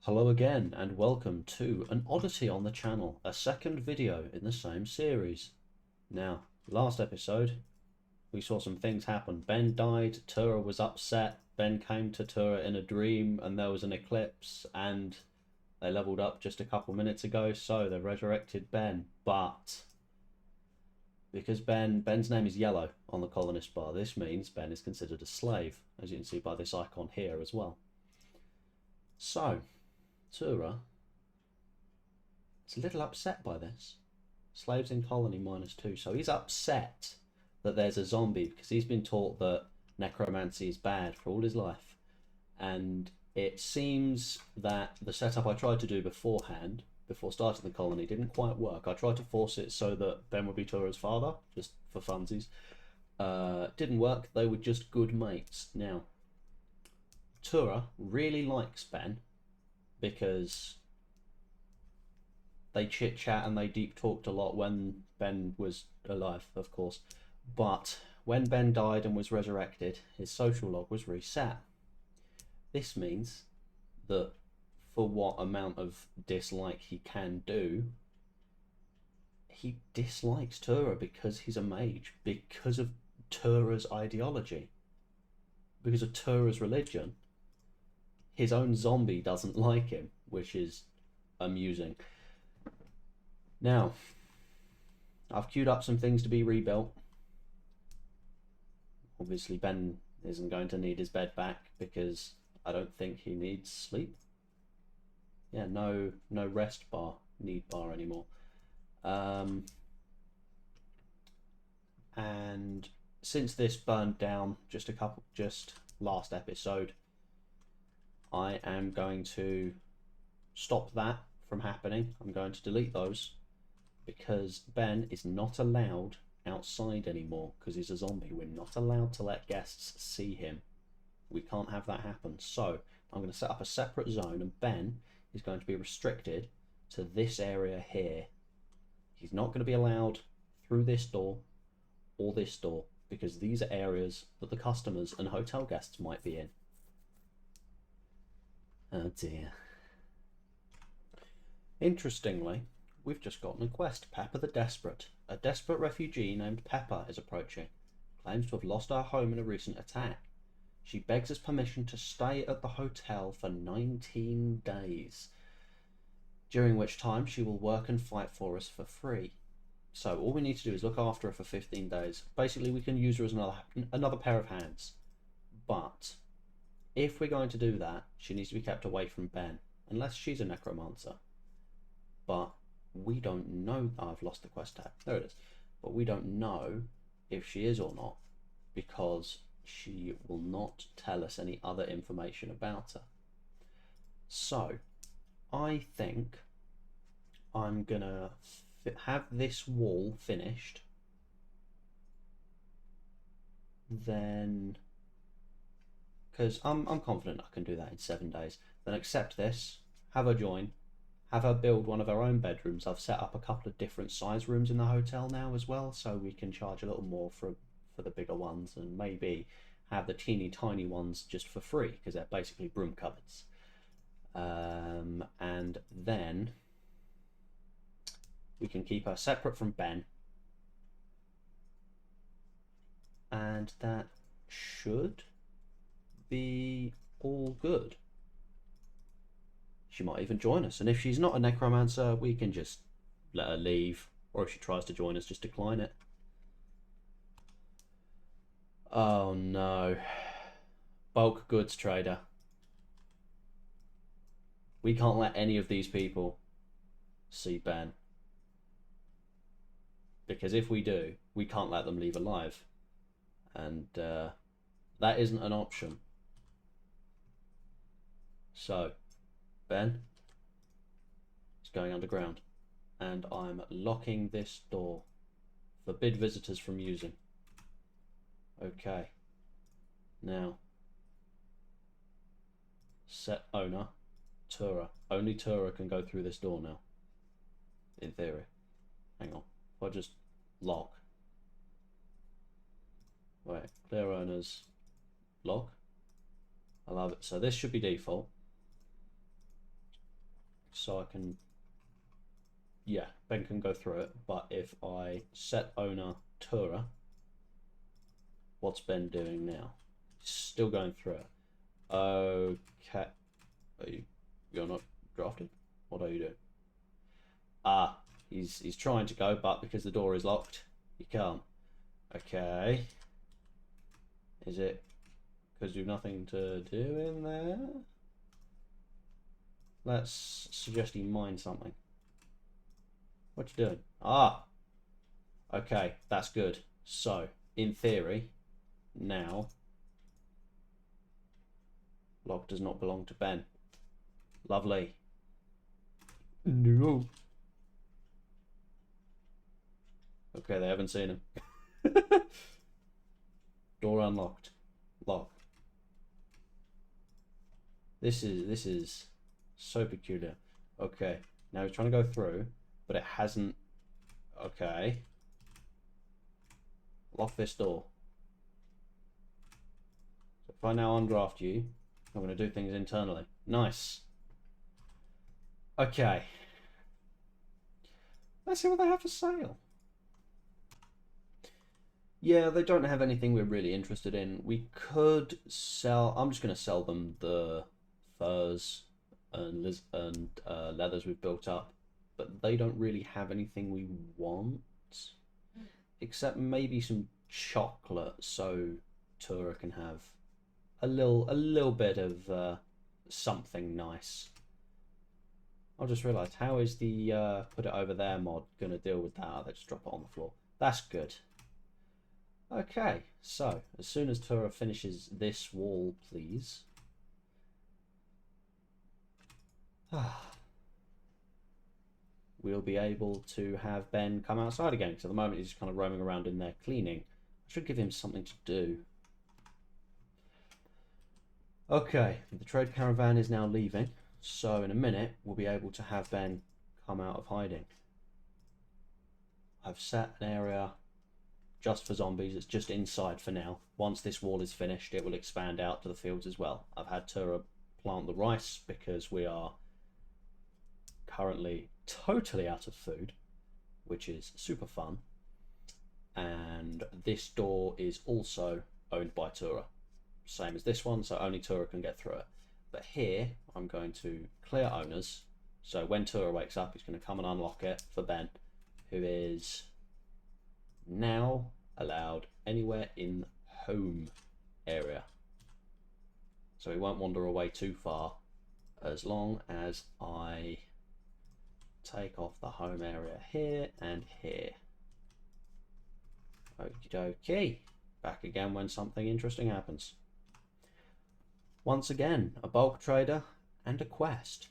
Hello again and welcome to an oddity on the channel, a second video in the same series. Now, last episode we saw some things happen. Ben died, Tura was upset, Ben came to Tura in a dream and there was an eclipse and they leveled up just a couple minutes ago, so they resurrected Ben. But because Ben's name is yellow on the colonist bar, this means Ben is considered a slave, as you can see by this icon here as well. So Tura is a little upset by this. Slaves in colony -2. So he's upset that there's a zombie because he's been taught that necromancy is bad for all his life. And it seems that the setup I tried to do beforehand, before starting the colony, didn't quite work. I tried to force it so that Ben would be Tura's father, just for funsies. Didn't work. They were just good mates. Now, Tura really likes Ben because they chit chat and they deep talked a lot when Ben was alive, of course. But when Ben died and was resurrected, his social log was reset. This means that for what amount of dislike he can do, he dislikes Tura because he's a mage, because of Tura's ideology, because of Tura's religion. His own zombie doesn't like him, which is amusing. Now, I've queued up some things to be rebuilt. Obviously, Ben isn't going to need his bed back because I don't think he needs sleep. Yeah, no rest bar, need bar anymore. And since this burned down just last episode, I am going to stop that from happening. I'm going to delete those because Ben is not allowed outside anymore because he's a zombie. We're not allowed to let guests see him. We can't have that happen. So I'm going to set up a separate zone and Ben is going to be restricted to this area here. He's not going to be allowed through this door or this door because these are areas that the customers and hotel guests might be in. Oh dear. Interestingly, we've just gotten a quest. Pepper the Desperate. A desperate refugee named Pepper is approaching. Claims to have lost her home in a recent attack. She begs us permission to stay at the hotel for 19 days, during which time she will work and fight for us for free. So all we need to do is look after her for 15 days. Basically, we can use her as another pair of hands. But if we're going to do that, she needs to be kept away from Ben, unless she's a necromancer. But we don't know. I've lost the quest tab. There it is. But we don't know if she is or not because she will not tell us any other information about her. So I think I'm gonna have this wall finished, then, because I'm confident I can do that in 7 days. Then accept this, have her join, have her build one of her own bedrooms. I've set up a couple of different size rooms in the hotel now as well, so we can charge a little more for the bigger ones and maybe have the teeny tiny ones just for free because they're basically broom cupboards. And then we can keep her separate from Ben, and that should be all good. She might even join us, and if she's not a necromancer, we can just let her leave, or if she tries to join us, just decline it. Oh no. Bulk goods trader. We can't let any of these people see Ben, because if we do, we can't let them leave alive, and that isn't an option. So Ben is going underground, and I'm locking this door. Forbid visitors from using. Okay. Now, set owner, Tura. Only Tura can go through this door now, in theory. Hang on. If I just lock. Wait, clear owners, lock. I love it. So this should be default. so I can, yeah, Ben can go through it. But if I set owner Tura, what's Ben doing now? Still going through it. Okay. You're not drafted? What are you doing? Ah, he's trying to go, but because the door is locked, he can't. Okay. Is it because you've nothing to do in there? Let's suggest he mine something. What you doing? Ah! Okay, that's good. So, in theory, now, log does not belong to Ben. Lovely. No. Okay, they haven't seen him. Door unlocked. Lock. This is so peculiar. Okay, now he's trying to go through, but it hasn't. Okay. Lock this door. So if I now undraft you, I'm going to do things internally. Nice. Okay. Let's see what they have for sale. Yeah, they don't have anything we're really interested in. We could sell. I'm just going to sell them the furs and leathers we've built up, but they don't really have anything we want, except maybe some chocolate, so Tura can have a little bit of something nice. I just realised, how is the put it over there mod going to deal with that? Oh, they just drop it on the floor. That's good. Okay, so as soon as Tura finishes this wall, please. We'll be able to have Ben come outside again, because at the moment he's kind of roaming around in there cleaning. I should give him something to do. Okay, the trade caravan is now leaving, so in a minute we'll be able to have Ben come out of hiding. I've set an area just for zombies. It's just inside for now. Once this wall is finished, it will expand out to the fields as well. I've had Tura plant the rice because we are currently totally out of food, which is super fun. And this door is also owned by Tura, same as this one, so only Tura can get through it. But here I'm going to clear owners, so when Tura wakes up he's going to come and unlock it for Ben, who is now allowed anywhere in home area, so he won't wander away too far as long as I take off the home area here and here. Okie dokie. Back again when something interesting happens. Once again, a bulk trader and a quest.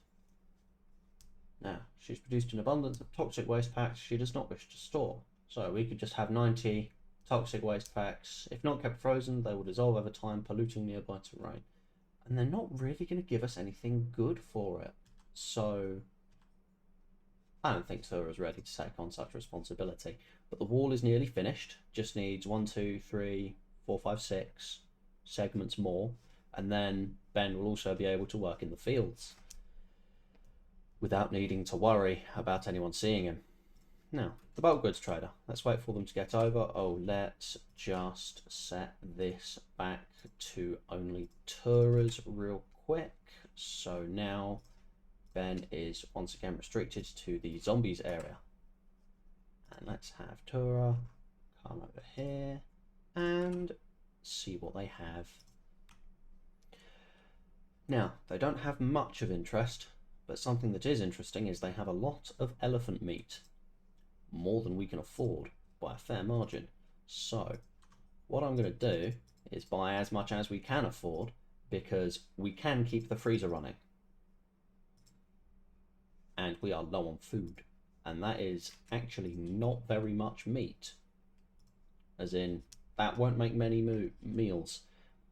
Now, she's produced an abundance of toxic waste packs she does not wish to store. So we could just have 90 toxic waste packs. If not kept frozen, they will dissolve over time, polluting nearby terrain. And they're not really going to give us anything good for it. So I don't think Tura is ready to take on such responsibility. But the wall is nearly finished. Just needs 1, 2, 3, 4, 5, 6 segments more. And then Ben will also be able to work in the fields without needing to worry about anyone seeing him. Now, the bulk goods trader. Let's wait for them to get over. Oh, let's just set this back to only Tura's real quick. So now Ben is once again restricted to the zombies area. And let's have Tura come over here and see what they have. Now, they don't have much of interest, but something that is interesting is they have a lot of elephant meat. More than we can afford by a fair margin. So what I'm going to do is buy as much as we can afford, because we can keep the freezer running. And we are low on food. And that is actually not very much meat. As in, that won't make many meals.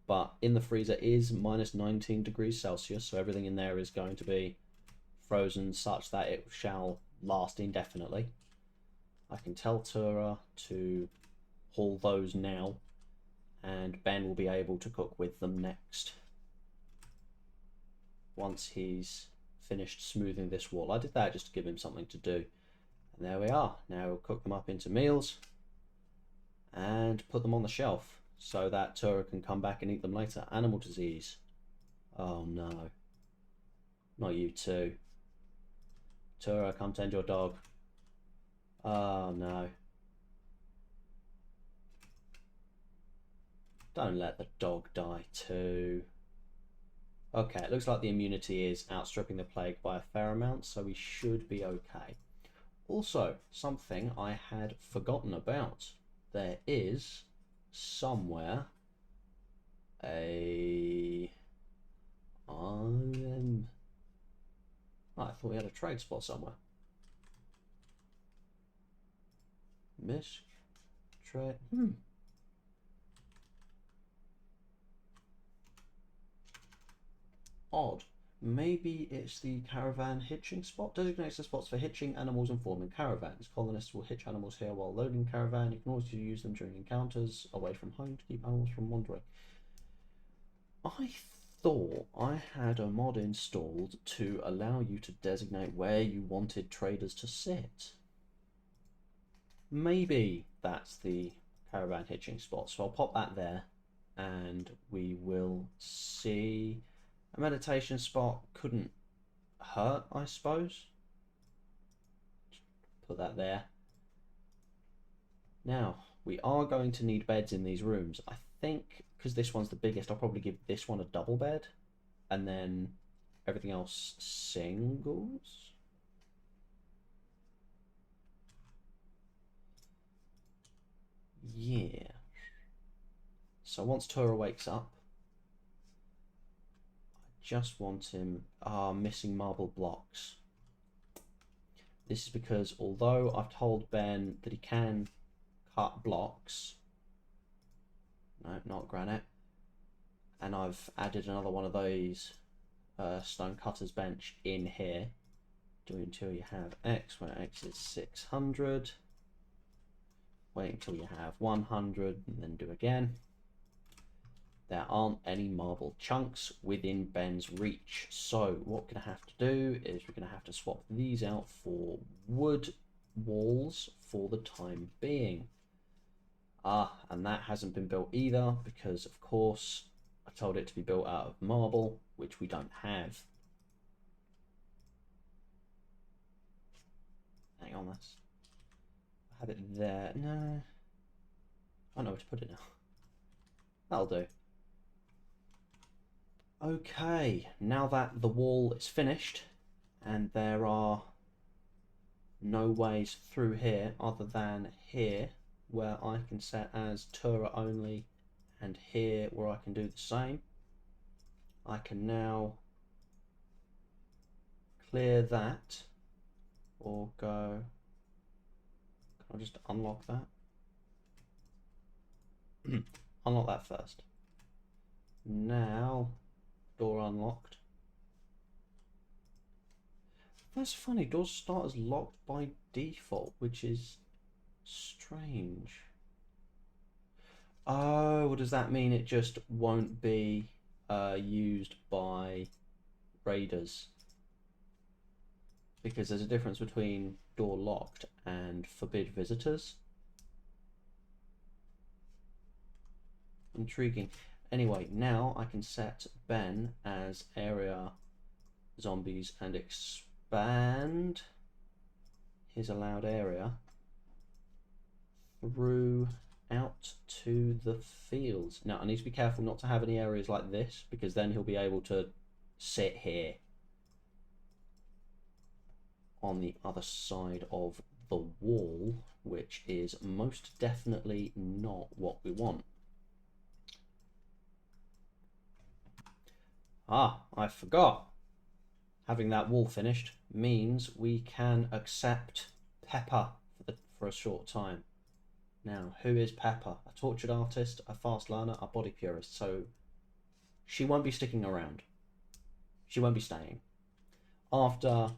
But in the freezer is minus 19 degrees Celsius, so everything in there is going to be frozen such that it shall last indefinitely. I can tell Tura to haul those now, and Ben will be able to cook with them next. Once he's finished smoothing this wall. I did that just to give him something to do. And there we are. Now we'll cook them up into meals and put them on the shelf so that Tura can come back and eat them later. Animal disease. Oh no. Not you too. Tura, come tend your dog. Oh no. Don't let the dog die too. Okay, it looks like the immunity is outstripping the plague by a fair amount, so we should be okay. Also, something I had forgotten about. There is somewhere a... I thought we had a trade spot somewhere. Miss trade... Odd. Maybe it's the caravan hitching spot. Designates the spots for hitching animals and forming caravans. Colonists will hitch animals here while loading caravan. You can also use them during encounters away from home to keep animals from wandering. I thought I had a mod installed to allow you to designate where you wanted traders to sit. Maybe that's the caravan hitching spot. So I'll pop that there and we will see. A meditation spot couldn't hurt, I suppose. Put that there. Now, we are going to need beds in these rooms. I think, because this one's the biggest, I'll probably give this one a double bed. And then everything else singles. Yeah. So once Tura wakes up, just want him missing marble blocks. This is because although I've told Ben that he can cut blocks, no, not granite, and I've added another one of those stone cutters bench in here. Do it until you have X, where X is 600. Wait until you have 100 and then do again. There aren't any marble chunks within Ben's reach. So what we're going to have to do is we're going to have to swap these out for wood walls for the time being. And that hasn't been built either because, of course, I told it to be built out of marble, which we don't have. Hang on, I have it there. No. I don't know where to put it now. That'll do. Okay, now that the wall is finished and there are no ways through here other than here where I can set as Tura only and here where I can do the same, I can now clear that or go, can I just unlock that? Unlock that first. Now door unlocked. That's funny, doors start as locked by default, which is strange. Oh, does that mean it just won't be used by raiders? Because there's a difference between door locked and forbid visitors. Intriguing. Anyway, now I can set Ben as area zombies and expand his allowed area through out to the fields. Now I need to be careful not to have any areas like this because then he'll be able to sit here on the other side of the wall, which is most definitely not what we want. I forgot. Having that wall finished means we can accept Pepper for a short time. Now, who is Pepper? A tortured artist, a fast learner, a body purist. So she won't be sticking around. She won't be staying. After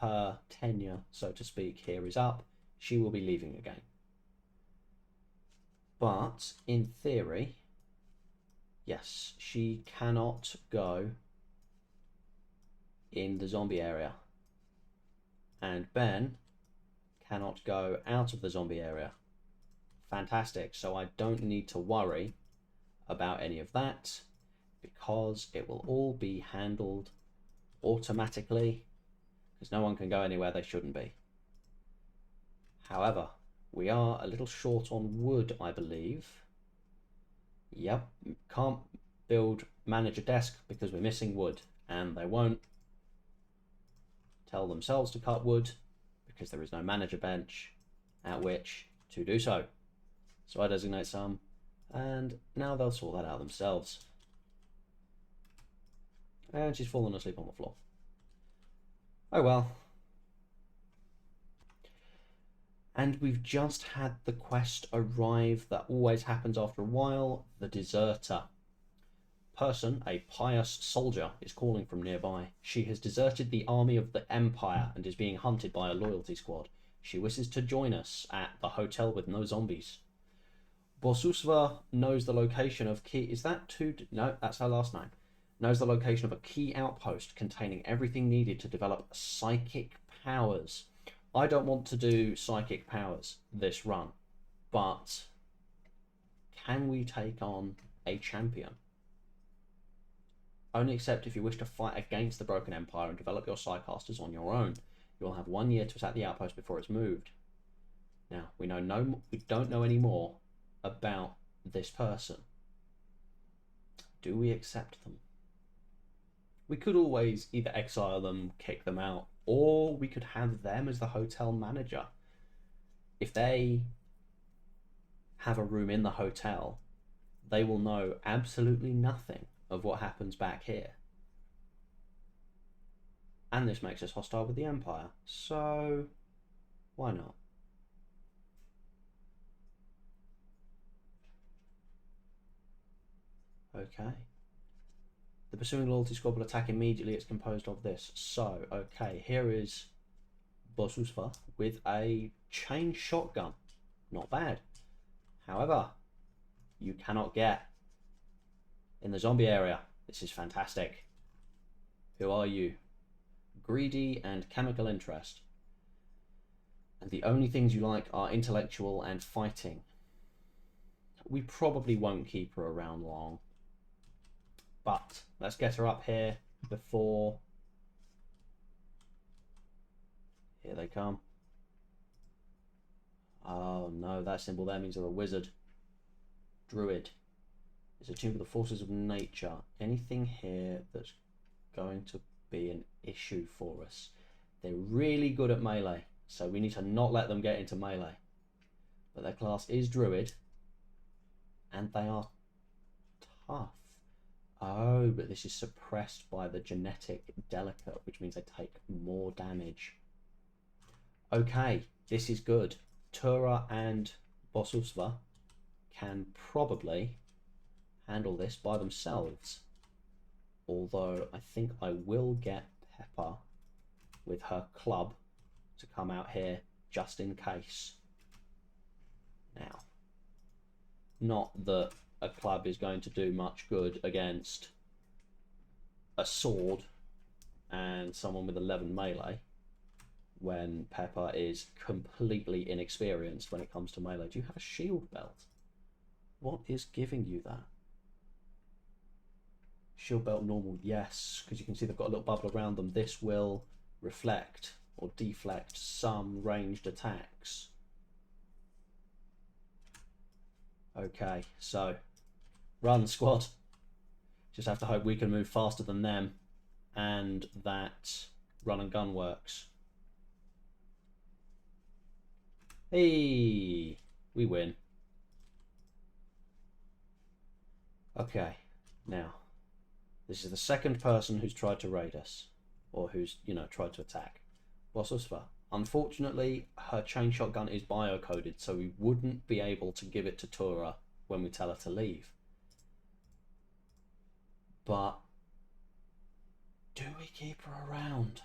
her tenure, so to speak, here is up, she will be leaving again. But in theory, yes, she cannot go in the zombie area. And Ben cannot go out of the zombie area. Fantastic. So I don't need to worry about any of that because it will all be handled automatically because no one can go anywhere they shouldn't be. However, we are a little short on wood, I believe. Yep, can't manage a desk because we're missing wood, and they won't tell themselves to cut wood because there is no manager bench at which to do so. So I designate some, and now they'll sort that out themselves. And she's fallen asleep on the floor. Oh well. And we've just had the quest arrive that always happens after a while, the deserter. Person, a pious soldier, is calling from nearby. She has deserted the army of the Empire and is being hunted by a loyalty squad. She wishes to join us at the hotel with no zombies. Bosusva knows the location of key... Is that two... No, that's her last name. Knows the location of a key outpost containing everything needed to develop psychic powers. I don't want to do psychic powers this run, but can we take on a champion? Only accept if you wish to fight against the Broken Empire and develop your Psycasters on your own. You will have 1 year to attack the outpost before it's moved. Now, we don't know any more about this person. Do we accept them? We could always either exile them, kick them out, or we could have them as the hotel manager. If they have a room in the hotel, they will know absolutely nothing of what happens back here. And this makes us hostile with the Empire, so why not? Okay. The pursuing loyalty squad will attack immediately. It's composed of this. So, okay, here is Bosusva with a chain shotgun. Not bad. However, you cannot get in the zombie area. This is fantastic. Who are you? Greedy and chemical interest. And the only things you like are intellectual and fighting. We probably won't keep her around long. But let's get her up here before... Here they come. Oh no, that symbol there means they're a wizard. Druid. It's attuned to the forces of nature. Anything here that's going to be an issue for us? They're really good at melee, so we need to not let them get into melee. But their class is Druid, and they are tough. Oh, but this is suppressed by the genetic delicate, which means they take more damage. Okay, this is good. Tura and Bosusva can probably handle this by themselves. Although I think I will get Pepper with her club to come out here just in case. Now, not that a club is going to do much good against a sword and someone with 11 melee when Pepper is completely inexperienced when it comes to melee. Do you have a shield belt? What is giving you that? Shield belt normal, yes, because you can see they've got a little bubble around them. This will reflect or deflect some ranged attacks. Okay, so run, squad. Just have to hope we can move faster than them and that run and gun works. Hey, we win. Okay, now this is the second person who's tried to raid us, or who's, tried to attack. Bosusva. Unfortunately, her chain shotgun is bio-coded, so we wouldn't be able to give it to Tura when we tell her to leave. But do we keep her around?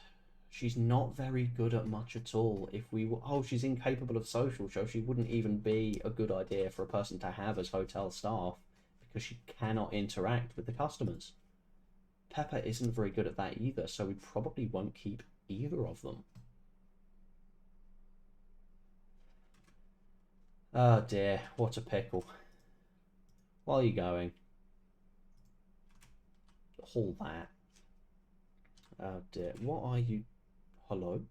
She's not very good at much at all. If we were, oh, she's incapable of social, so she wouldn't even be a good idea for a person to have as hotel staff because she cannot interact with the customers. Pepper isn't very good at that either, so we probably won't keep either of them. Oh dear, what a pickle. Where are you going? Haul that. Oh dear, what are you? Hello?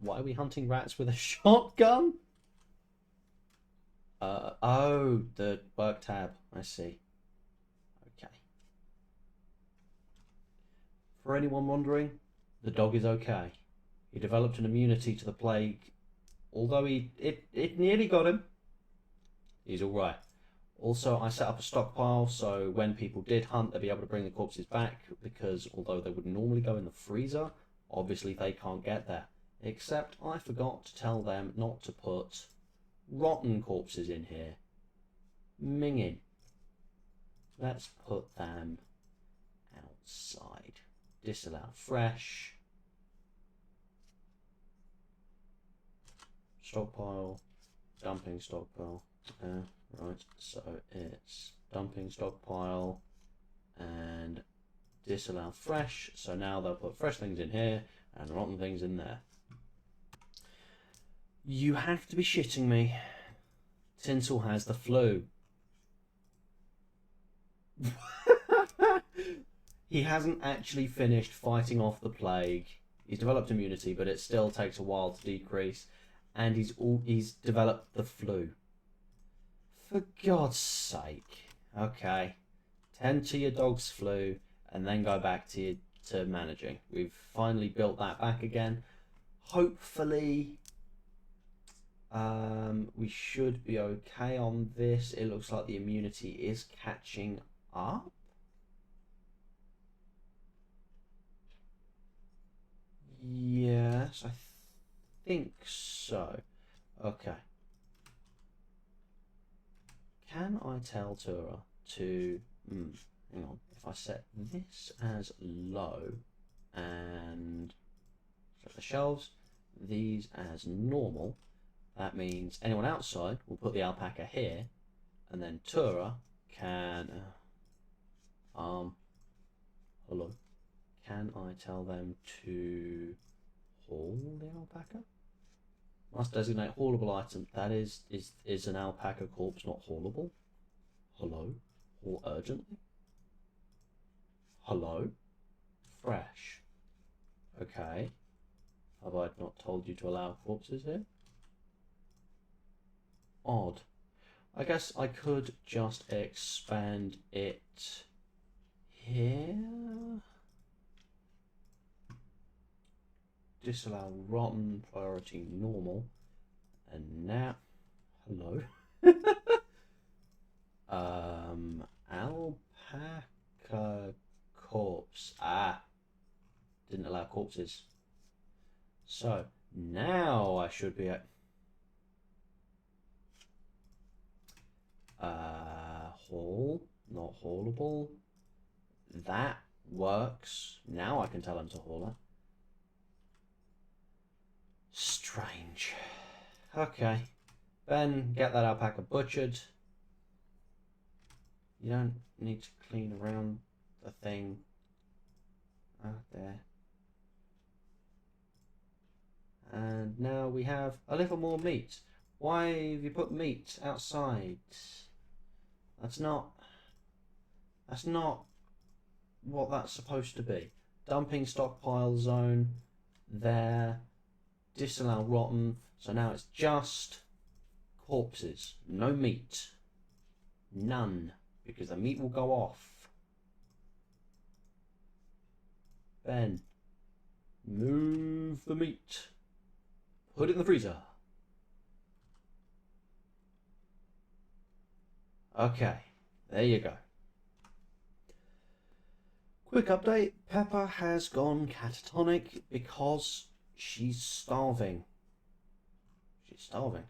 Why are we hunting rats with a shotgun? Oh, the work tab. I see. Okay. For anyone wondering, the dog is okay. He developed an immunity to the plague, although it nearly got him. He's all right. Also, I set up a stockpile so when people did hunt, they'd be able to bring the corpses back because although they would normally go in the freezer, obviously they can't get there. Except I forgot to tell them not to put rotten corpses in here. Minging. Let's put them outside. Disallow fresh. Stockpile. Dumping stockpile. Right, so it's dumping stockpile and disallow fresh. So now they'll put fresh things in here and rotten things in there. You have to be shitting me. Tinsel has the flu. He hasn't actually finished fighting off the plague. He's developed immunity, but it still takes a while to decrease. And he's developed the flu. For God's sake. Okay. Tend to your dog's flu and then go back to managing. We've finally built that back again. Hopefully we should be okay on this. It looks like the immunity is catching up. Yes, I think so. Okay. Can I tell Tura to... hang on. If I set this as low and set the shelves, these as normal, that means anyone outside will put the alpaca here, and then Tura can... hello. Can I tell them to haul the alpaca? Must designate haulable item. That is an alpaca corpse not haulable? Hello? Haul urgently? Hello? Fresh. Okay. Have I not told you to allow corpses here? Odd. I guess I could just expand it here. Disallow rotten, priority normal. And now, hello. Alpaca corpse. Didn't allow corpses. So now I should be at haul, not haulable. That works. Now I can tell him to haul it. Strange. Okay. Ben, get that alpaca butchered. You don't need to clean around the thing. There. And now we have a little more meat. Why have you put meat outside? That's not what that's supposed to be. Dumping stockpile zone there. Disallow rotten. So now it's just corpses. No meat. None. Because the meat will go off. Ben. Move the meat. Put it in the freezer. Okay. There you go. Quick update. Pepper has gone catatonic because she's starving. She's starving.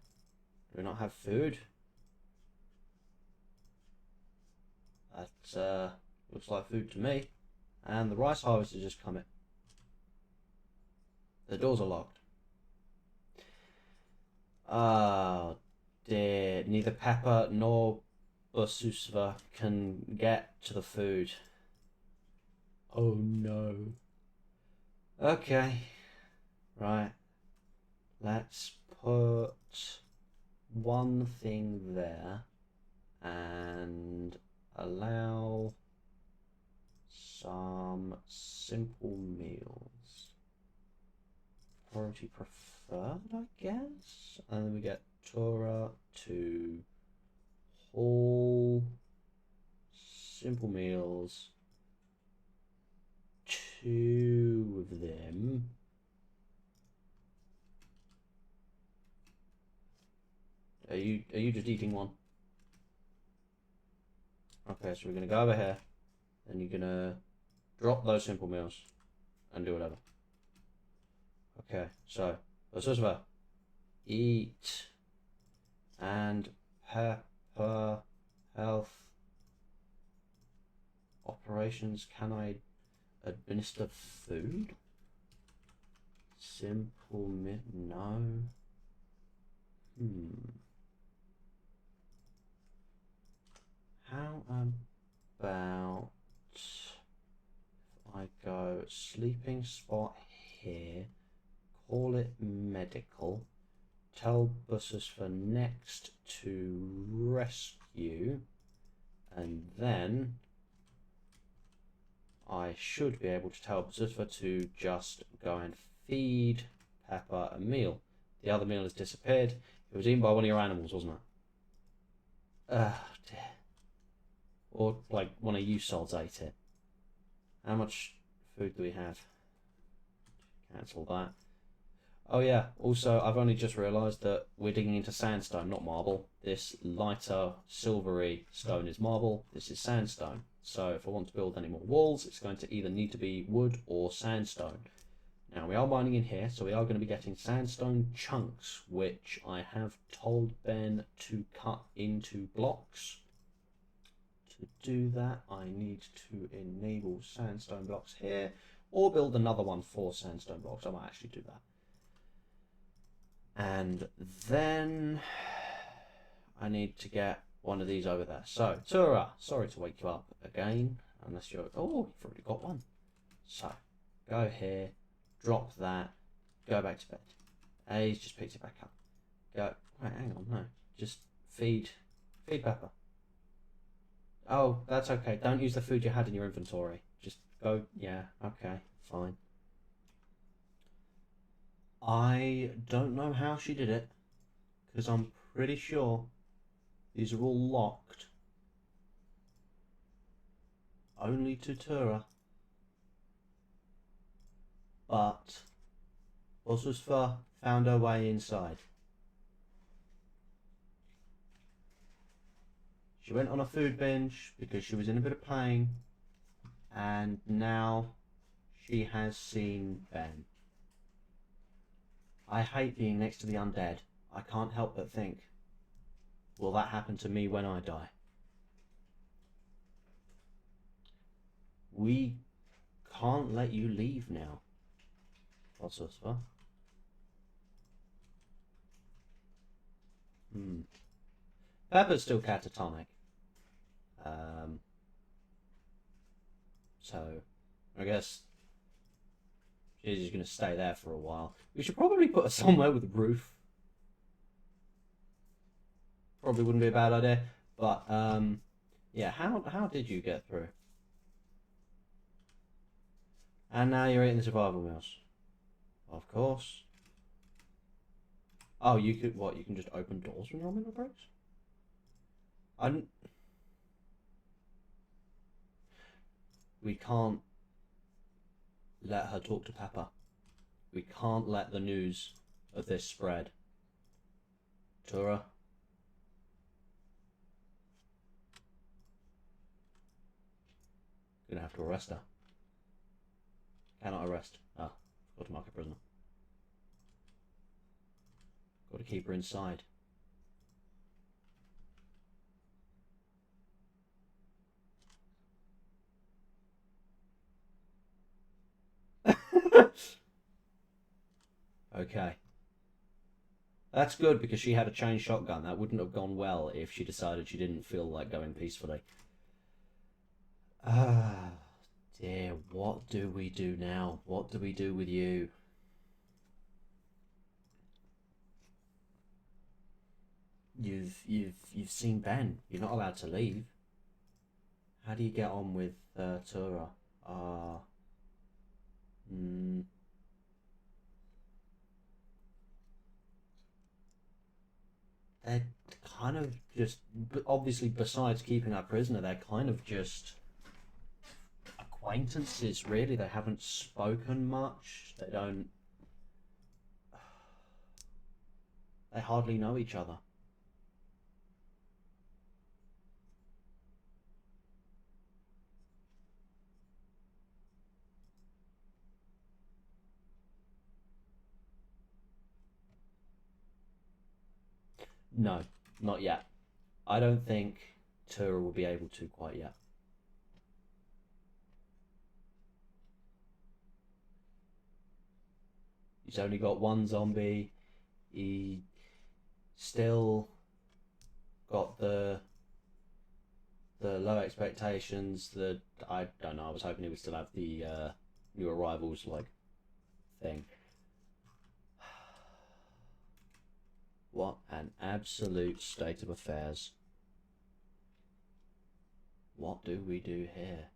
Do we not have food? That looks like food to me. And the rice harvest has just come in. The doors are locked. Oh dear. Neither Pepper nor Ususva can get to the food. Oh no. Okay. Right. Let's put one thing there and allow some simple meals. Priority preferred, I guess. And then we get Torah to haul simple meals. 2 of them. Are you just eating one? Okay, so we're gonna go over here, and you're gonna drop those simple meals and do whatever. Okay, so let's just eat and pepper health operations. Can I administer food? Simple no. How about I go sleeping spot here, call it medical, tell buses for next to rescue, and then I should be able to tell Bazuffa to just go and feed Pepper a meal. The other meal has disappeared. It was eaten by one of your animals, wasn't it? Oh dear. Or like one of you sods ate it. How much food do we have? Cancel that. Oh yeah, also I've only just realised that we're digging into sandstone, not marble. This lighter silvery stone is marble, this is sandstone. So if I want to build any more walls, it's going to either need to be wood or sandstone. Now we are mining in here, so we are going to be getting sandstone chunks, which I have told Ben to cut into blocks. To do that, I need to enable sandstone blocks here, or build another one for sandstone blocks. I might actually do that. And then I need to get one of these over there. So, Tura, sorry to wake you up again, unless you're... Oh, you've already got one. So, go here, drop that, go back to bed. He's just picked it back up. Go, wait, hang on, no. Just feed Pepper. Oh, that's okay. Don't use the food you had in your inventory. Just go, yeah, okay, fine. I don't know how she did it, because I'm pretty sure these are all locked. Only to Tura. But Osusfa found her way inside. She went on a food binge because she was in a bit of pain, and now she has seen Ben. I hate being next to the undead. I can't help but think, will that happen to me when I die? We can't let you leave now, Osusfa. Pepper's still catatonic. So, I guess she's just going to stay there for a while. We should probably put her somewhere with a roof. Probably wouldn't be a bad idea. But, yeah, how did you get through? And now you're eating the survival meals. Of course. Oh, you could, what, you can just open doors when you're on mineral breaks? We can't let her talk to Pepper. We can't let the news of this spread. Tura? Gonna have to arrest her. Cannot arrest. Ah, got to mark a prisoner. Got to keep her inside. Okay. That's good because she had a chain shotgun. That wouldn't have gone well if she decided she didn't feel like going peacefully. Ah, dear, what do we do now? What do we do with you? You've seen Ben. You're not allowed to leave. How do you get on with Tura? Uh, mm, they're kind of just, obviously, besides keeping her prisoner, they're kind of just acquaintances, really. They haven't spoken much. They hardly know each other. No, not yet. I don't think Tura will be able to quite yet. He's only got one zombie. He still got the low expectations. That I don't know. I was hoping he would still have the new arrivals like thing. What an absolute state of affairs. What do we do here?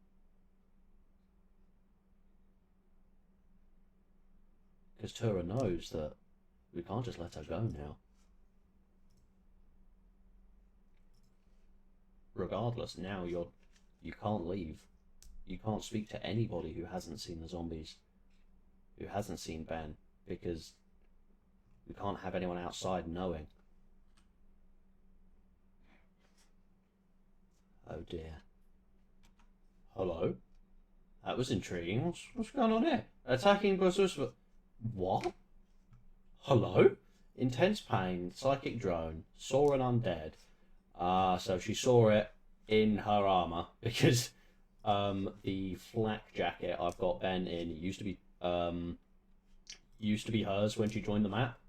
Because Tura knows that we can't just let her go now. Regardless, now you can't leave. You can't speak to anybody who hasn't seen the zombies, who hasn't seen Ben, because we can't have anyone outside knowing. Oh dear. Hello? That was intriguing. What's going on here? Attacking buzzers. What? Hello? Intense pain, psychic drone, saw an undead. So she saw it in her armor because the flak jacket I've got Ben in used to be hers when she joined the map.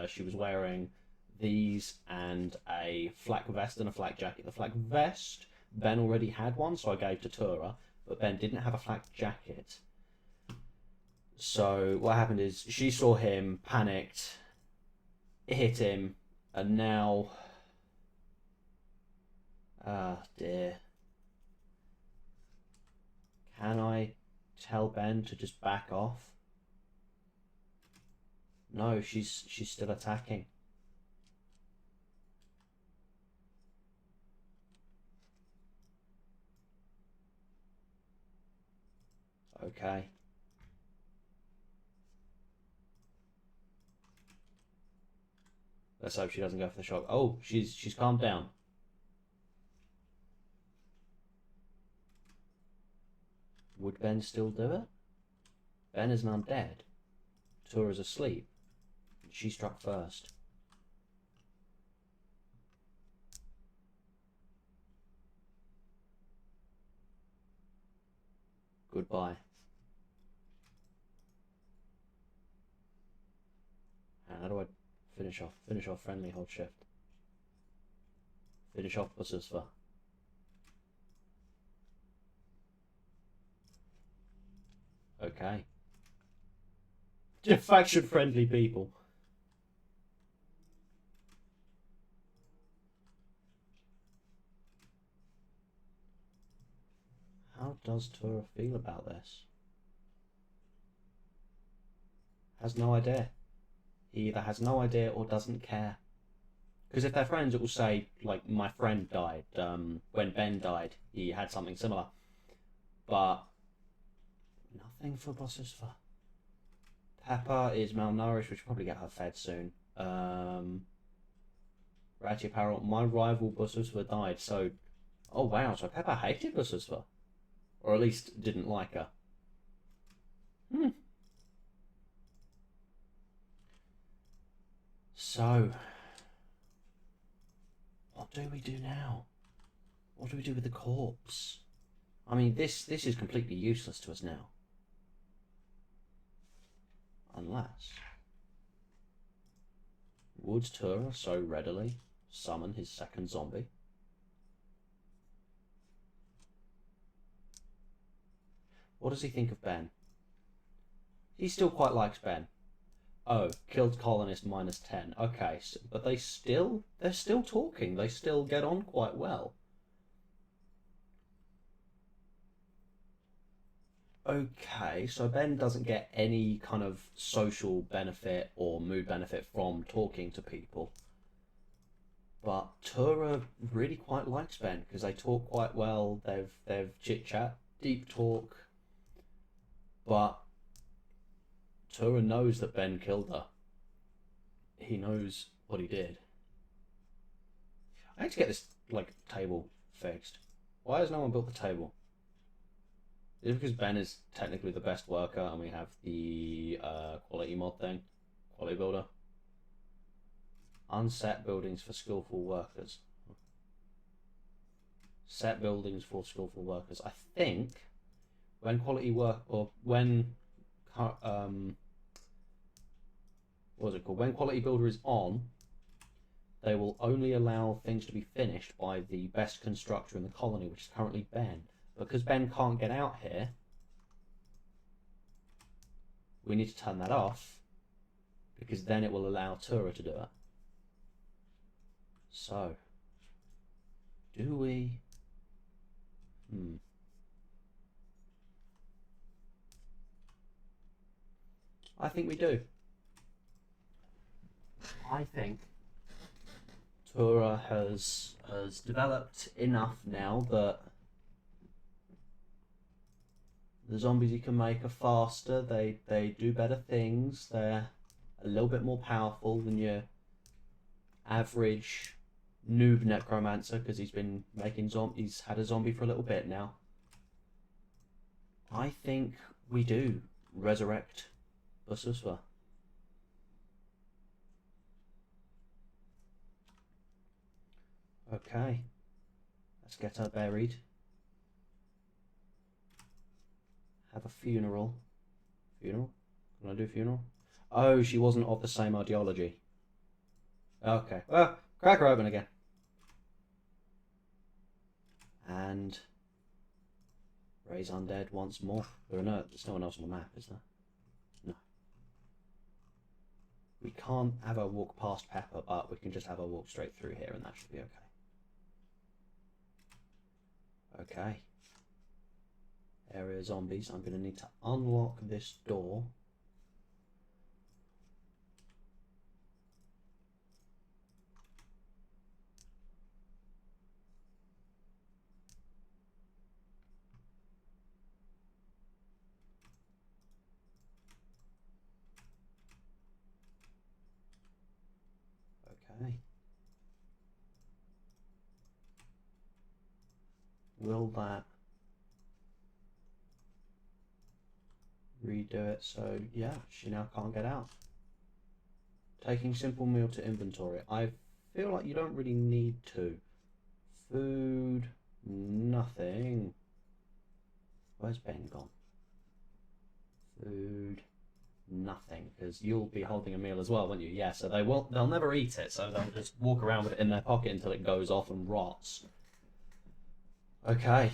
She was wearing these and a flak vest and a flak jacket. The flak vest, Ben already had one, so I gave to Tura, but Ben didn't have a flak jacket. So what happened is she saw him, panicked, hit him, and now... Ah, dear. Can I tell Ben to just back off? No, she's still attacking. Okay. Let's hope she doesn't go for the shock. Oh, she's calmed down. Would Ben still do it? Ben is an undead. Tura's asleep. She struck first. Goodbye. How do I finish off? Finish off friendly, hold shift. Finish off Buzzsva. Okay. Just faction friendly people. How does Tura feel about this? Has no idea. He either has no idea or doesn't care. Because if they're friends, it will say, like, my friend died. When Ben died, he had something similar. But nothing for Buzzsva. Pepper is malnourished, we should probably get her fed soon. Ratchet Apparel, my rival Buzzsva died, so... Oh wow, so Pepper hated Buzzsva. Or at least didn't like her. So... what do we do now? What do we do with the corpse? I mean, this is completely useless to us now. Unless... would Tura so readily summon his second zombie? What does he think of Ben? He still quite likes Ben. Oh, killed colonist -10. Okay, so, but they're still talking. They still get on quite well. Okay, so Ben doesn't get any kind of social benefit or mood benefit from talking to people. But Tura really quite likes Ben because they talk quite well. They've chit chat, deep talk. But Tura knows that Ben killed her. He knows what he did. I need to get this table fixed. Why has no one built the table? Is it because Ben is technically the best worker and we have the quality mod thing? Quality builder? Unset buildings for skillful workers. Set buildings for skillful workers. I think when quality work, or when what was it called? When quality builder is on, they will only allow things to be finished by the best constructor in the colony, which is currently Ben. Because Ben can't get out here, we need to turn that off, because then it will allow Tura to do it. So, do we? I think we do. I think Tura has developed enough now that the zombies you can make are faster, they do better things, they're a little bit more powerful than your average noob necromancer, because he's been making he's had a zombie for a little bit now. I think we do resurrect Basuswa. Okay, let's get her buried. Have a funeral. Funeral? Can I do funeral? Oh, she wasn't of the same ideology. Okay, well, crack her open again. And raise undead once more. There's no one else on the map, is there? No. We can't have her walk past Pepper, but we can just have her walk straight through here and that should be okay. Okay. Area zombies. I'm going to need to unlock this door. Okay. Will that redo it? So yeah, she now can't get out. Taking simple meal to inventory. I feel like you don't really need to. Food, nothing. Where's Ben gone? Food, nothing, because you'll be holding a meal as well, won't you? Yeah, so they'll never eat it, so they'll just walk around with it in their pocket until it goes off and rots. Okay.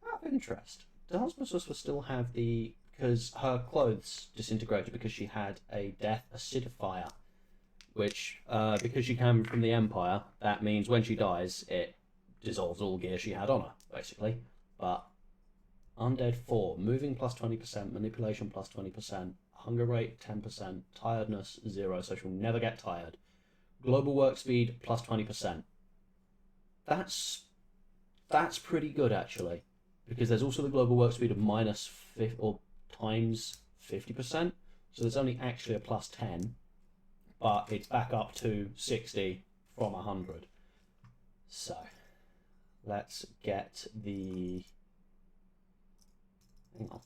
Out of interest, does Basuswa still have because her clothes disintegrated because she had a death acidifier, which, because she came from the Empire, that means when she dies, it dissolves all gear she had on her, basically. But Undead 4, moving plus 20%, manipulation plus 20%, hunger rate 10%, tiredness 0, so she'll never get tired. Global work speed plus 20%. That's pretty good actually, because there's also the global work speed of or times 50%, so there's only actually a plus 10, but it's back up to 60 from 100. So let's get the... Hang on.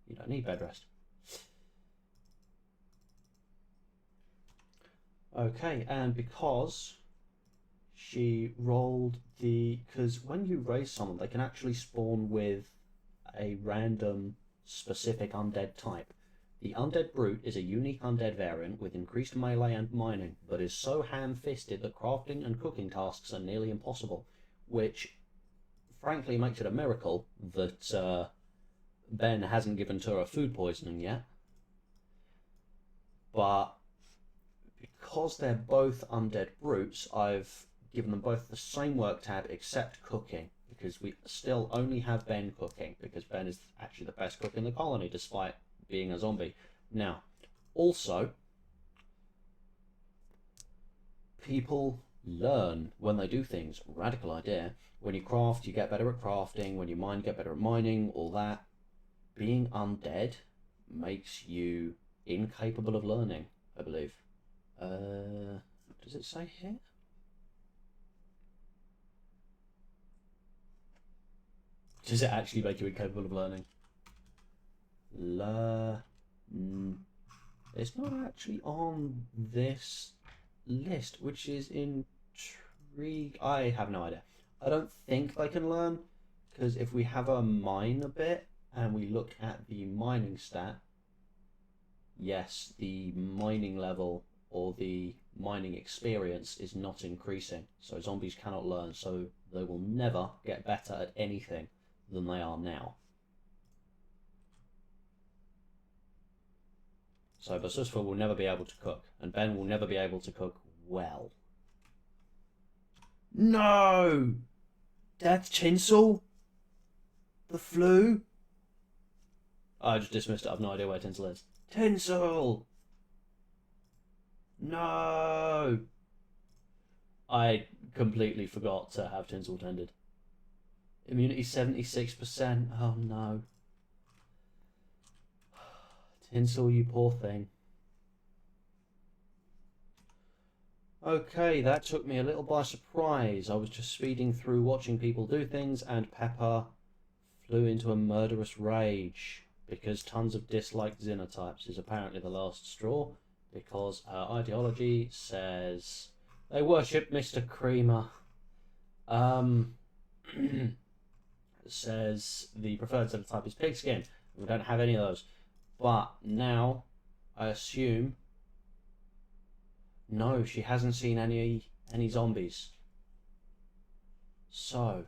You don't need bed rest. Okay, and because she rolled because when you raise someone, they can actually spawn with a random specific undead type. The Undead Brute is a unique undead variant with increased melee and mining, but is so ham-fisted that crafting and cooking tasks are nearly impossible, which, frankly makes it a miracle that Ben hasn't given Tura food poisoning yet. But because they're both undead brutes, I've given them both the same work tab except cooking, because we still only have Ben cooking, because Ben is actually the best cook in the colony despite being a zombie. Now, also, people learn when they do things. Radical idea. When you craft, you get better at crafting. When you mine, you get better at mining, all that. Being undead makes you incapable of learning, I believe. Does it say here? Does it actually make you incapable of learning? It's not actually on this list, which is intrigue. I have no idea. I don't think they can learn, because if we have a mine a bit and we look at the mining stat, yes, the mining level or the mining experience is not increasing, so zombies cannot learn, so they will never get better at anything than they are now. So Basusfa will never be able to cook, and Ben will never be able to cook well. No! Death tinsel? The flu? I just dismissed it. I have no idea where tinsel is. Tinsel! No! I completely forgot to have tinsel tended. Immunity 76%. Oh no. Tinsel, you poor thing. Okay, that took me a little by surprise. I was just speeding through watching people do things, and Pepper flew into a murderous rage because tons of disliked xenotypes is apparently the last straw, because her ideology says they worship Mr. Creamer. Says the preferred xenotype is pigskin. We don't have any of those. But now, I assume, no, she hasn't seen any zombies. So,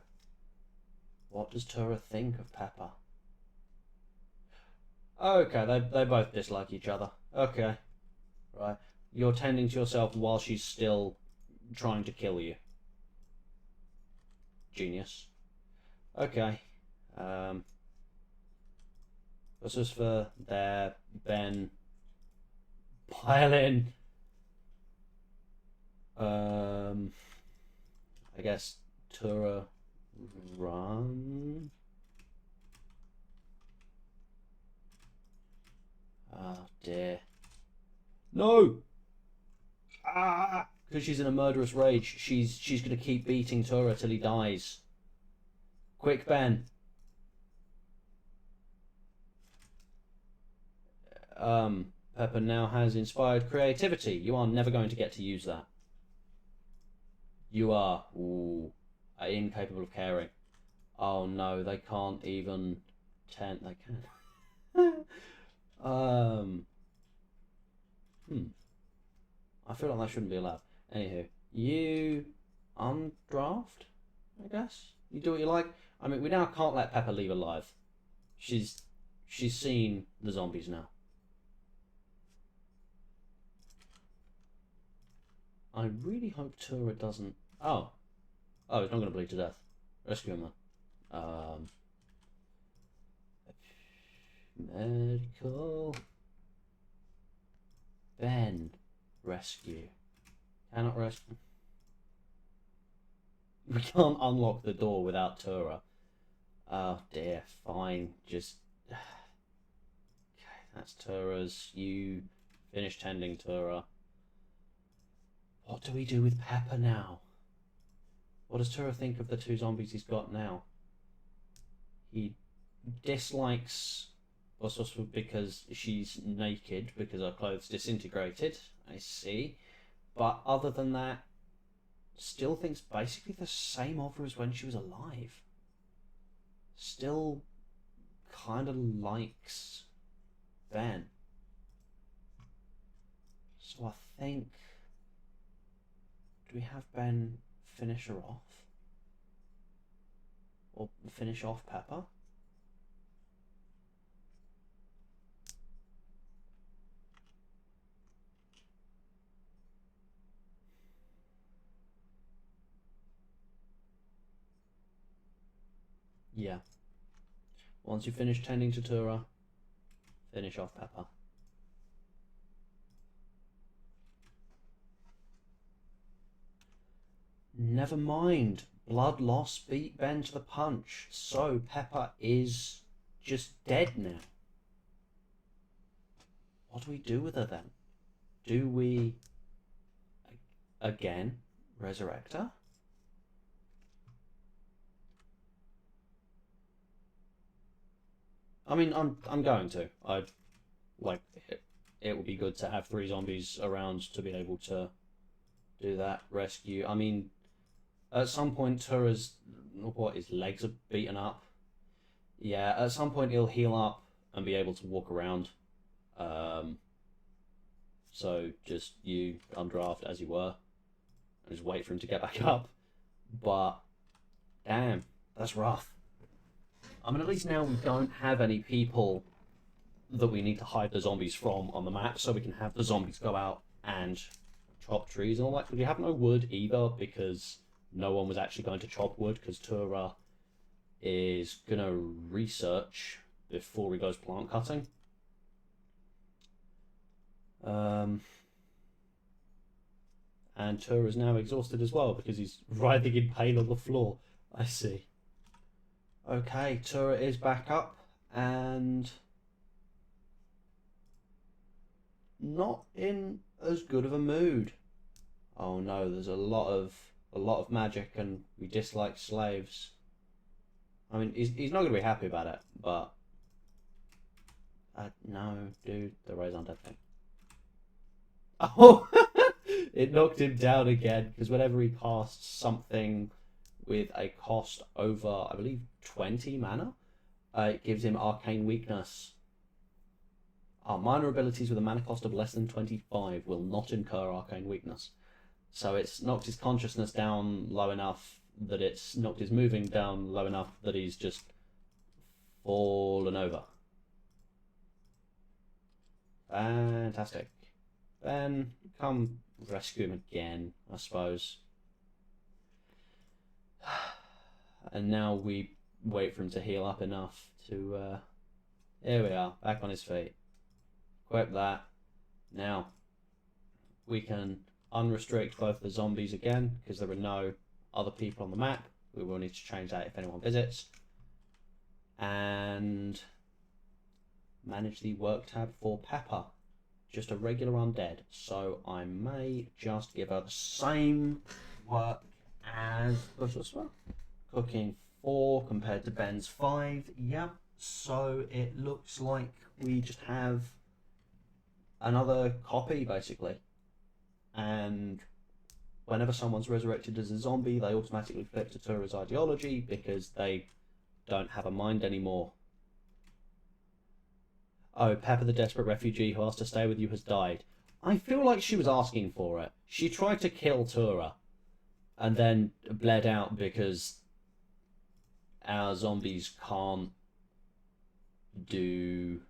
what does Tura think of Pepper? Okay, they both dislike each other. Okay, right. You're tending to yourself while she's still trying to kill you. Genius. Okay. This is for their Ben pile in. I guess Tura run. Oh dear. No! Ah! Because she's in a murderous rage, she's gonna keep beating Tura till he dies. Quick, Ben. Pepper now has inspired creativity. You are never going to get to use that. You are incapable of caring. Oh no, they can't even they can. I feel like that shouldn't be allowed. Anywho, you undraft, I guess. You do what you like. I mean, we now can't let Pepper leave alive. She's seen the zombies now. I really hope Tura doesn't. Oh, he's not going to bleed to death. Rescue him then. Medical. Ben. Rescue. Cannot rescue. We can't unlock the door without Tura. Oh dear, fine. Just. Okay, that's Tura's. You finish tending Tura. What do we do with Pepper now? What does Tura think of the two zombies he's got now? He dislikes Bosos because she's naked, because her clothes disintegrated. I see. But other than that, still thinks basically the same of her as when she was alive. Still kind of likes Ben. So I think... Do we have Ben finish her off? Or finish off Pepper. Yeah. Once you finish tending to Tura, finish off Pepper. Never mind. Blood loss beat Ben to the punch. So Pepper is just dead now. What do we do with her then? Do we again resurrect her? I mean, I'm going to. I like it. It would be good to have 3 zombies around to be able to do that rescue. I mean, at some point, Tura's his legs are beaten up. Yeah, at some point he'll heal up and be able to walk around. So just you undraft as you were, and just wait for him to get back up. But damn, that's rough. I mean, at least now we don't have any people that we need to hide the zombies from on the map, so we can have the zombies go out and chop trees and all that. We have no wood either because no one was actually going to chop wood because Tura is going to research before he goes plant cutting. And Tura is now exhausted as well because he's writhing in pain on the floor. I see. Okay, Tura is back up and not in as good of a mood. Oh no, there's a lot of magic and we dislike slaves. I mean, he's not going to be happy about it, but no, dude, the raise undead thing. Oh, it knocked him down again because whenever he casts something with a cost over, I believe, 20 mana, it gives him arcane weakness. Minor abilities with a mana cost of less than 25 will not incur arcane weakness. So it's knocked his consciousness down low enough that it's knocked his moving down low enough that he's just fallen over. Fantastic. Then come rescue him again, I suppose. And now we wait for him to heal up enough to... here we are, back on his feet. Equip that. Now, we can unrestrict both the zombies again, because there are no other people on the map. We will need to change that if anyone visits. And manage the work tab for Pepper. Just a regular undead. So I may just give her the same work as Bush as well. Cooking 4 compared to Ben's 5. Yep. So it looks like we just have another copy, basically. And whenever someone's resurrected as a zombie, they automatically flip to Tura's ideology because they don't have a mind anymore. Oh, Pepper the desperate refugee who asked to stay with you has died. I feel like she was asking for it. She tried to kill Tura and then bled out because our zombies can't do...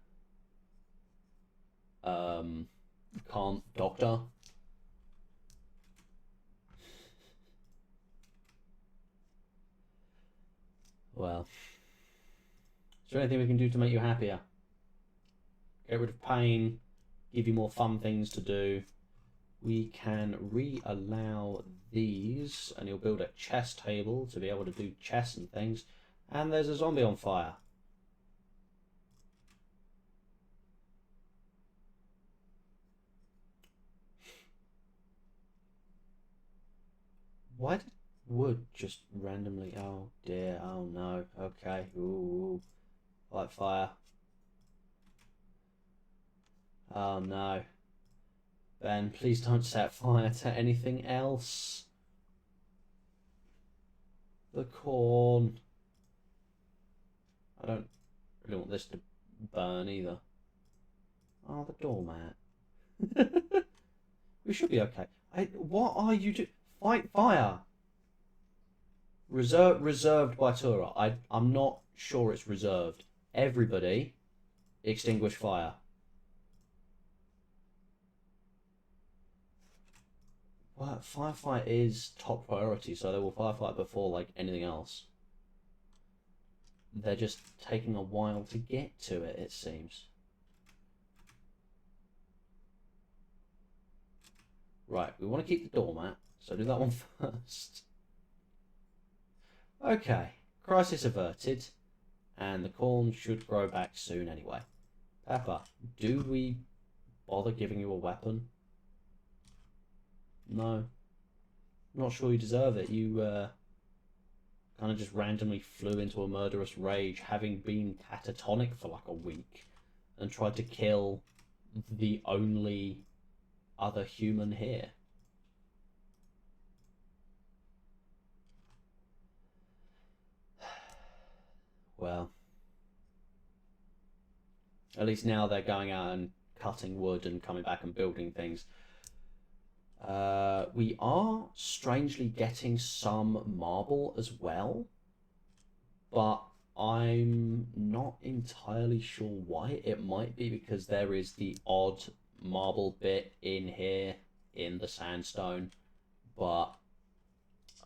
can't doctor. Well, is there anything we can do to make you happier? Get rid of pain, give you more fun things to do. We can re-allow these, and you'll build a chess table to be able to do chess and things. And there's a zombie on fire. Why did wood just randomly... Oh dear, oh no, okay, ooh, light fire. Oh no. Ben, please don't set fire to anything else. The corn. I don't really want this to burn either. Oh, the doormat. We should be okay. What are you doing? Fight fire. Reserved by Tura. I'm not sure it's reserved. Everybody, extinguish fire. Well, firefight is top priority, so they will firefight before like anything else. They're just taking a while to get to it, it seems. Right, we want to keep the doormat, so do that one first. Okay, crisis averted, and the corn should grow back soon anyway. Pepper, do we bother giving you a weapon? No. Not sure you deserve it. You kind of just randomly flew into a murderous rage, having been catatonic for like a week, and tried to kill the only other human here. Well, at least now they're going out and cutting wood and coming back and building things. We are strangely getting some marble as well, but I'm not entirely sure why. It might be because there is the odd marble bit in here in the sandstone, but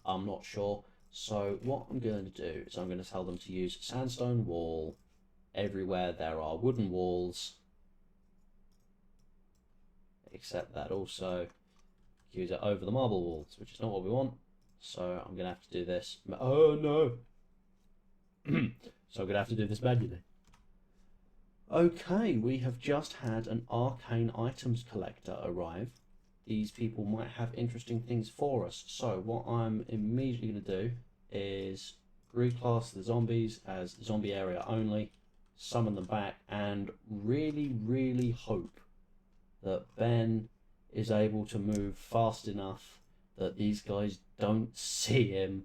I'm not sure. So what I'm going to do is I'm going to tell them to use sandstone wall everywhere there are wooden walls, except that also use it over the marble walls, which is not what we want. So I'm going to have to do this. Oh no! So I'm going to have to do this manually. Okay, we have just had an arcane items collector arrive. These people might have interesting things for us. So what I'm immediately going to do is reclass the zombies as zombie area only, summon them back, and really hope that Ben is able to move fast enough that these guys don't see him.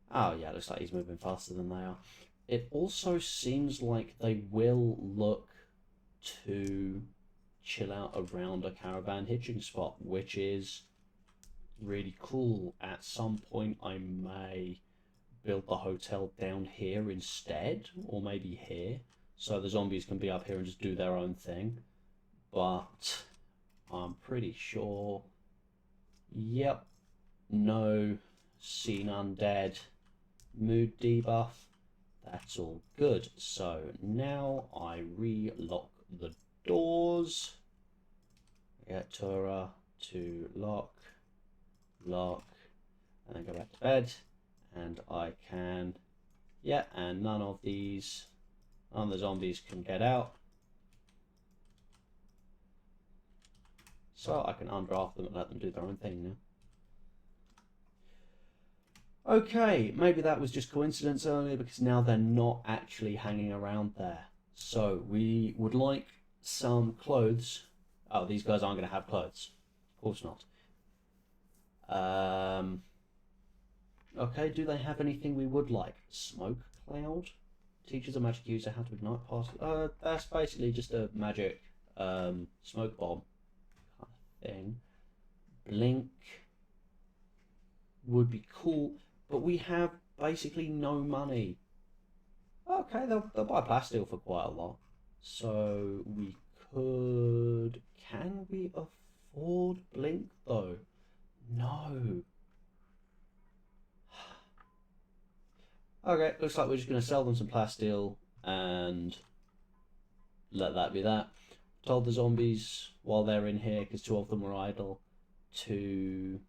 Oh yeah, looks like he's moving faster than they are. It also seems like they will look to chill out around a caravan hitching spot, which is really cool. At some point I may build the hotel down here instead, or maybe here, so the zombies can be up here and just do their own thing. But I'm pretty sure, yep, no seen undead, mood debuff, that's all good. So now I re-lock the doors, get Tura to lock, and then go back to bed, and I can, yeah, and none of the zombies can get out. So I can undraft them and let them do their own thing now. Okay, maybe that was just coincidence earlier, because now they're not actually hanging around there. So we would like some clothes. Oh, these guys aren't going to have clothes. Of course not. Okay, do they have anything we would like? Smoke cloud? Teaches a magic user how to ignite particles. That's basically just a magic smoke bomb kind of thing. Blink would be cool, but we have basically no money. Okay, they'll buy plasteel for quite a lot. So we could... Can we afford Blink though? No. Okay, looks like we're just going to sell them some plasteel and let that be that. Told the zombies while they're in here, because 2 of them were idle, to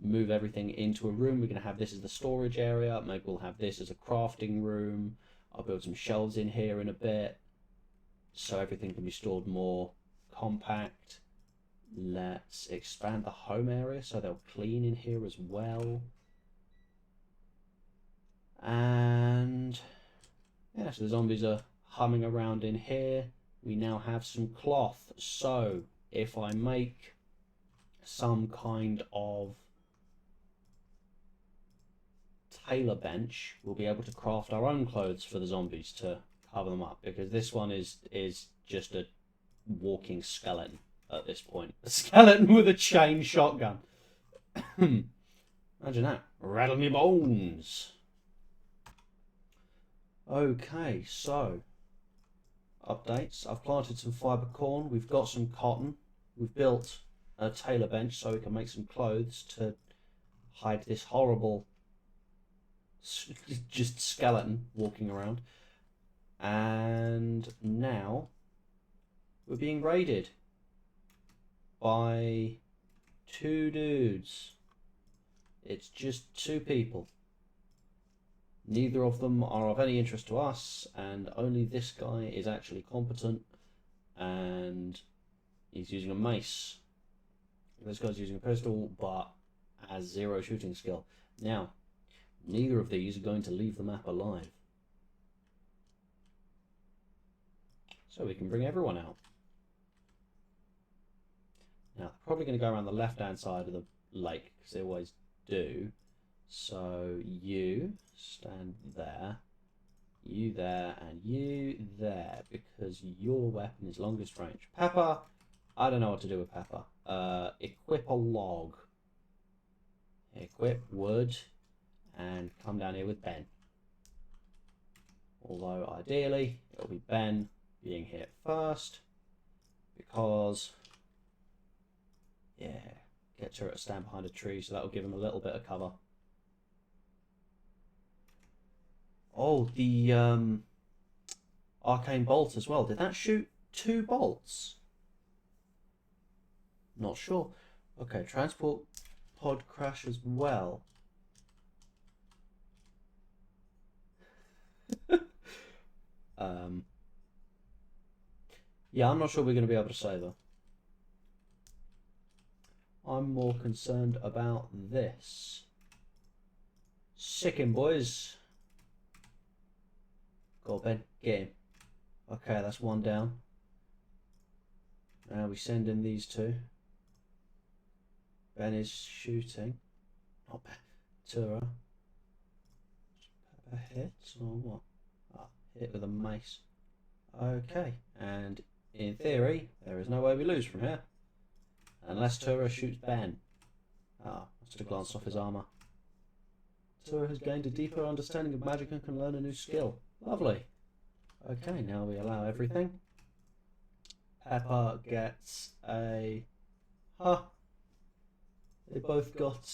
move everything into a room. We're going to have this as the storage area. Maybe we'll have this as a crafting room. I'll build some shelves in here in a bit, so everything can be stored more compact. Let's expand the home area so they'll clean in here as well. And yeah, so the zombies are humming around in here. We now have some cloth. So if I make some kind of tailor bench, we'll be able to craft our own clothes for the zombies to cover them up, because this one is just a walking skeleton at this point. A skeleton with a chain shotgun. Imagine that. Rattle me bones. Okay, so updates. I've planted some fibre corn. We've got some cotton. We've built a tailor bench so we can make some clothes to hide this horrible just skeleton walking around. And now we're being raided by 2 dudes. It's just 2 people. Neither of them are of any interest to us, and only this guy is actually competent, and he's using a mace. This guy's using a pistol, but has 0 shooting skill. Now, neither of these are going to leave the map alive. So we can bring everyone out. Now, they're probably going to go around the left-hand side of the lake, because they always do. So you stand there, you there, and you there, because your weapon is longest range. Pepper, I don't know what to do with Pepper. Equip a log. Equip wood, and come down here with Ben. Although ideally it'll be Ben being hit first, because yeah, get turret to stand behind a tree, so that'll give him a little bit of cover. Oh, the arcane bolt as well. Did that shoot 2 bolts? Not sure. Okay, transport pod crash as well. Yeah, I'm not sure we're going to be able to save her. I'm more concerned about this. Sick him, boys. Go on, Ben. Get him. Okay, that's 1 down. Now we send in these 2. Ben is shooting. Not Ben. Tura. A hit or what? Ah, hit with a mace. Okay, and in theory, there is no way we lose from here. Unless Tura shoots Ben. Ah, must have glanced off his armour. Tura has gained a deeper understanding of magic and can learn a new skill. Lovely. Okay, now we allow everything. Pepper gets a... Huh. They both got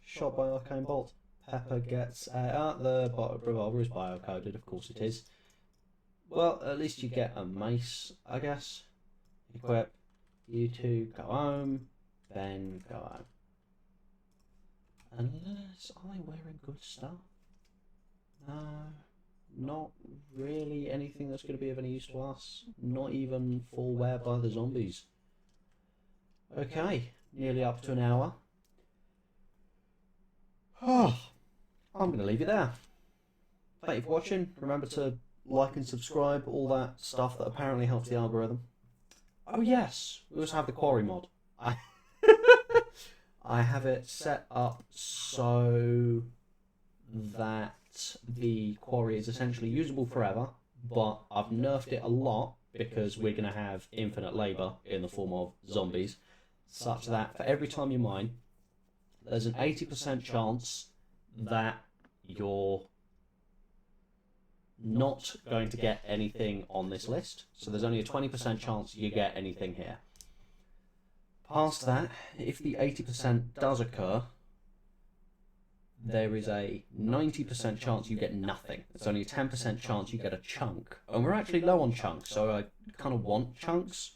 shot by arcane bolt. Pepper gets a... the revolver is bio-coded, of course it is. Well, at least you get a mace, I guess. Equip. You 2 go home. Ben go home. Unless... are they wearing good stuff? No. Not really anything that's going to be of any use to us. Not even full wear by the zombies. Okay, nearly up to an hour. Oh, I'm going to leave it there. Thank you for watching. Remember to like and subscribe, all that stuff that apparently helps the algorithm. Oh yes, we also have the quarry mod. I have it set up so that the quarry is essentially usable forever, but I've nerfed it a lot because we're going to have infinite labour in the form of zombies, such that for every time you mine, there's an 80% chance that you're not going to get anything on this list, so there's only a 20% chance you get anything here. Past that, if the 80% does occur, there is a 90% chance you get nothing. It's only a 10% chance you get a chunk. And we're actually low on chunks, so I kind of want chunks.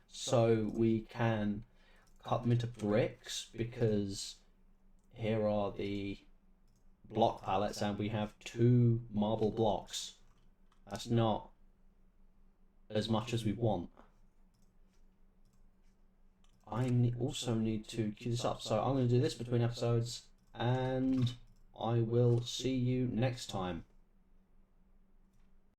So we can cut them into bricks, because here are the block pallets and we have 2 marble blocks. That's not as much as we want. I also need to queue this up, so I'm going to do this between episodes, and I will see you next time.